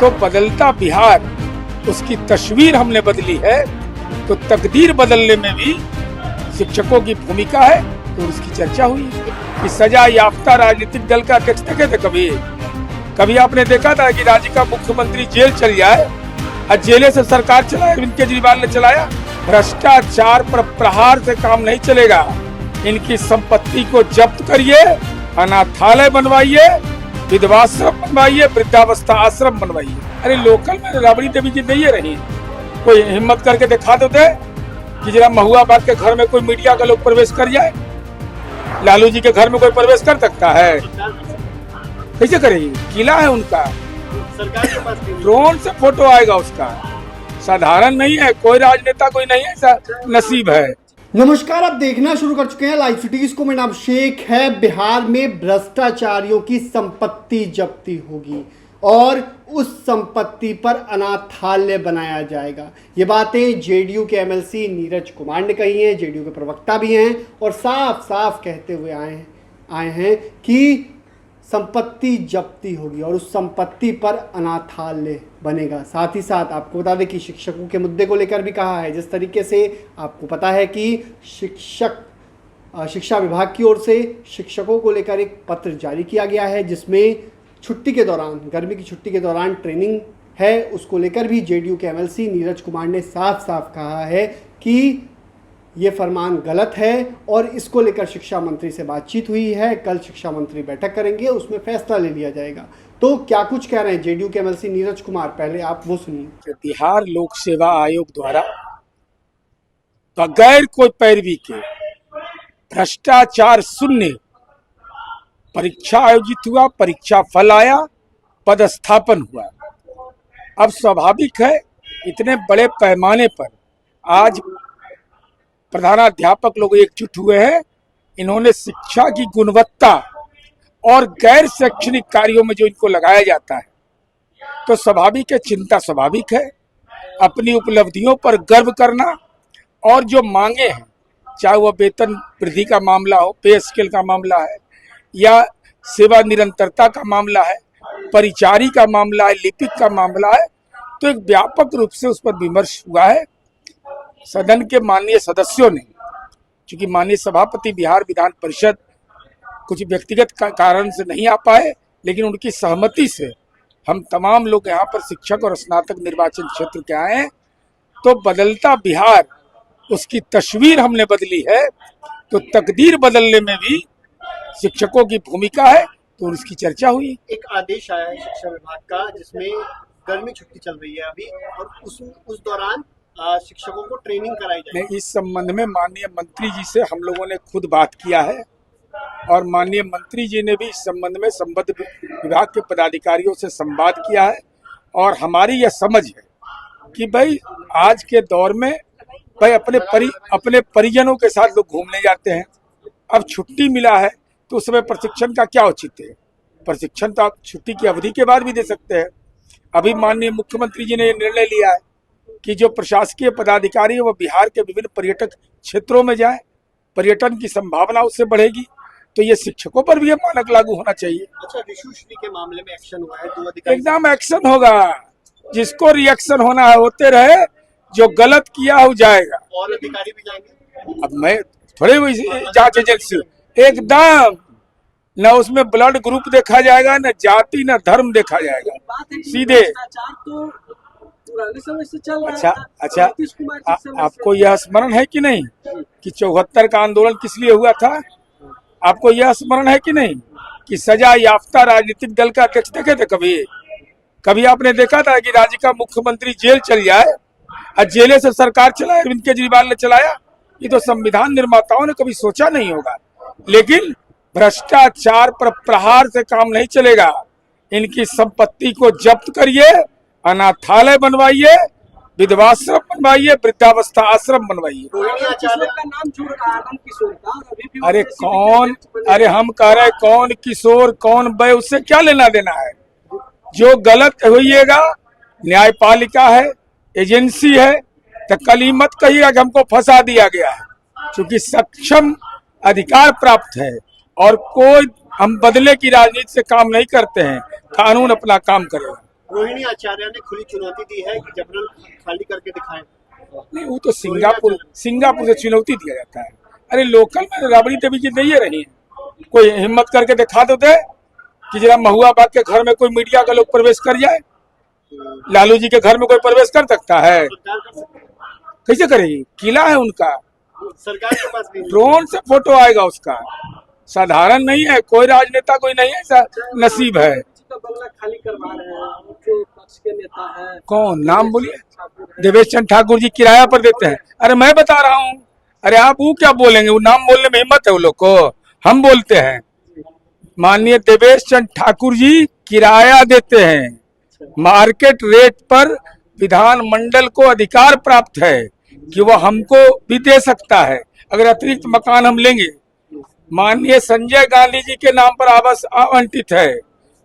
तो बदलता बिहार, उसकी तस्वीर हमने बदली है। तो तकदीर बदलने में भी शिक्षकों की भूमिका है, तो उसकी चर्चा हुई कि सजा याफ्ता राजनीतिक दल का अध्यक्ष देखे थे कभी आपने देखा था कि राज्य का मुख्यमंत्री जेल चल जाए और जेले से सरकार चलाए? अरविंद केजरीवाल ने चलाया। भ्रष्टाचार पर प्रहार से काम नहीं चलेगा। इनकी संपत्ति को जब्त करिए, अनाथालय बनवाइए, विधवाश्रम बनवाइए, वृद्धावस्था आश्रम बनवाइए। अरे लोकल में राबड़ी देवी जी नहीं रही, कोई हिम्मत करके दिखा देते कि जरा महुआबाद के घर में कोई मीडिया का लोग प्रवेश कर जाए। लालू जी के घर में कोई प्रवेश कर सकता है? कैसे करेगी? किला है उनका, सरकार के पास ड्रोन से फोटो आएगा उसका। साधारण नहीं है, कोई राजनेता कोई नहीं है, ऐसा नसीब है। नमस्कार, आप देखना शुरू कर चुके हैं लाइव सिटीज को। मेरा नाम शेख है। बिहार में भ्रष्टाचारियों की संपत्ति जब्ती होगी और उस संपत्ति पर अनाथालय बनाया जाएगा। ये बातें जेडीयू के एमएलसी नीरज कुमार ने कही हैं। जेडीयू के प्रवक्ता भी हैं और साफ साफ कहते हुए आए हैं कि संपत्ति जब्ती होगी और उस संपत्ति पर अनाथालय बनेगा। साथ ही साथ आपको बता दें कि शिक्षकों के मुद्दे को लेकर भी कहा है। जिस तरीके से आपको पता है कि शिक्षा विभाग की ओर से शिक्षकों को लेकर एक पत्र जारी किया गया है, जिसमें छुट्टी के दौरान, गर्मी की छुट्टी के दौरान ट्रेनिंग है, उसको लेकर भी जेडीयू के एमएलसी नीरज कुमार ने साफ साफ कहा है कि ये फरमान गलत है और इसको लेकर शिक्षा मंत्री से बातचीत हुई है। कल शिक्षा मंत्री बैठक करेंगे, उसमें फैसला ले लिया जाएगा। तो क्या कुछ कह रहे हैं जेडीयू के एमएलसी नीरज कुमार, पहले आप वो सुनिए। बिहार लोक सेवा आयोग द्वारा बगैर कोई पैरवी के भ्रष्टाचार शून्य परीक्षा आयोजित हुआ, परीक्षा फल आया, पदस्थापन हुआ। अब स्वाभाविक है इतने बड़े पैमाने पर आज प्रधानाध्यापक लोग एकजुट हुए हैं। इन्होंने शिक्षा की गुणवत्ता और गैर शैक्षणिक कार्यों में जो इनको लगाया जाता है, तो स्वाभाविक है, चिंता स्वाभाविक है। अपनी उपलब्धियों पर गर्व करना और जो मांगे हैं, चाहे वह वेतन वृद्धि का मामला हो, पे स्केल का मामला है, या सेवा निरंतरता का मामला है, परिचारी का मामला है, लिपिक का मामला है, तो एक व्यापक रूप से उस पर विमर्श हुआ है। सदन के माननीय सदस्यों ने, चूंकि माननीय सभापति बिहार विधान परिषद कुछ व्यक्तिगत कारण से नहीं आ पाए, लेकिन उनकी सहमति से हम तमाम लोग यहाँ पर शिक्षक और स्नातक निर्वाचन क्षेत्र के आए हैं। तो बदलता बिहार, उसकी तस्वीर हमने बदली है। तो तकदीर बदलने में भी शिक्षकों की भूमिका है, तो उसकी चर्चा हुई। एक आदेश आया है शिक्षा विभाग का, जिसमें गर्मी छुट्टी चल रही है अभी, और उस दौरान शिक्षकों को ट्रेनिंग कराई जाए। इस संबंध में माननीय मंत्री जी से हम लोगों ने खुद बात किया है और माननीय मंत्री जी ने भी इस संबंध में संबद्ध विभाग के पदाधिकारियों से संवाद किया है। और हमारी यह समझ है कि भाई आज के दौर में भाई अपने परिजनों के साथ लोग घूमने जाते हैं। अब छुट्टी मिला है तो उस समय प्रशिक्षण का क्या औचित्य है? प्रशिक्षण तो आप छुट्टी की अवधि के बाद भी दे सकते हैं। अभी माननीय मुख्यमंत्री जी ने यह निर्णय लिया है कि जो प्रशासकीय पदाधिकारी है वो बिहार के विभिन्न पर्यटक क्षेत्रों में जाए, पर्यटन की संभावना उससे बढ़ेगी। तो ये शिक्षकों पर भी ये मानक लागू होना चाहिए। अच्छा, विशुश्री के मामले में एक्शन हुआ है, 2 अधिकारी एकदम एक्शन होगा। जिसको रिएक्शन होना है होते रहे, जो गलत किया हो जाएगा। और अधिकारी भी जाएंगे। अब मैं थोड़े जांच एजेंसी एकदम न उसमें ब्लड ग्रुप देखा जाएगा, न जाति न धर्म देखा जाएगा, सीधे। अच्छा, आपको यह स्मरण है कि नहीं कि 74 का आंदोलन किस लिए हुआ था? आपको यह स्मरण है कि नहीं कि सजा याफ्ता राजनीतिक दल का अध्यक्ष देखे थे कभी आपने देखा था कि राज्य का मुख्यमंत्री जेल चल जाए और जेले से सरकार चलाए? अरविंद केजरीवाल ने चलाया। ये तो संविधान निर्माताओं ने कभी सोचा नहीं होगा। लेकिन भ्रष्टाचार पर प्रहार से काम नहीं चलेगा। इनकी संपत्ति को जब्त करिए, अनाथालय बनवाइए, विधवाश्रम बनवाइए, वृद्धावस्था आश्रम बनवाइए। अरे कौन, अरे हम कह रहे कौन किशोर कौन बय, उससे क्या लेना देना है? जो गलत होइएगा, न्यायपालिका है, एजेंसी है, तो कल ही मत कहिएगा कि हमको फंसा दिया गया है। क्योंकि सक्षम अधिकार प्राप्त है और कोई हम बदले की राजनीति से काम नहीं करते हैं। कानून अपना काम करेगा। रोहिणी आचार्य ने खुली चुनौती दी है कि जबरन खाली करके दिखाएं। नहीं, वो तो सिंगापुर से चुनौती दिया जाता है। अरे लोकल में राबड़ी देवी जी नहीं रही है, कोई हिम्मत करके दिखा दो दे कि जरा महुआ बाग के घर में कोई मीडिया का लोग प्रवेश कर जाए। लालू जी के घर में कोई प्रवेश कर सकता है? कैसे करेगी? किला है उनका, सरकार के पास ड्रोन से फोटो आएगा उसका, साधारण नहीं है। कोई राजनेता कोई नहीं है, ऐसा नसीब है। बंगला खाली करवा रहे हैं जो पक्ष के नेता हैं। कौन नाम बोलिए? देवेश चंद ठाकुर जी किराया पर देते हैं। अरे मैं बता रहा हूँ, अरे आप वो क्या बोलेंगे? वो नाम बोलने में हिम्मत है वो लोग को? हम बोलते हैं। माननीय देवेश चंद ठाकुर जी किराया देते हैं, मार्केट रेट पर विधानमंडल को अधिकार प्राप्त है कि वह हमको भी दे सकता है अगर अतिरिक्त मकान हम लेंगे। माननीय संजय गांधी जी के नाम पर आवास आवंटित है,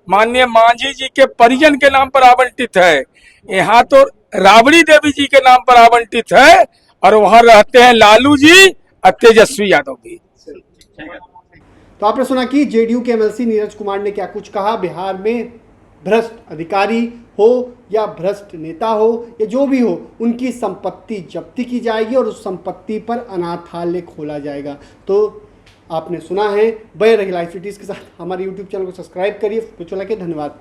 माननीय मांझी जी के परिजन के नाम पर आवंटित है, यहाँ तो राबड़ी देवी जी के नाम पर आवंटित है, और वहां रहते हैं लालू जी और तेजस्वी यादव भी। तो आपने सुना कि जेडीयू के एमएलसी नीरज कुमार ने क्या कुछ कहा। बिहार में भ्रष्ट अधिकारी हो या भ्रष्ट नेता हो या जो भी हो, उनकी संपत्ति जब्ती की जाएगी और उस संपत्ति पर अनाथालय खोला जाएगा। तो आपने सुना है। बने रहिए लाइव सिटीज के साथ। हमारे यूट्यूब चैनल को सब्सक्राइब करिए। धन्यवाद।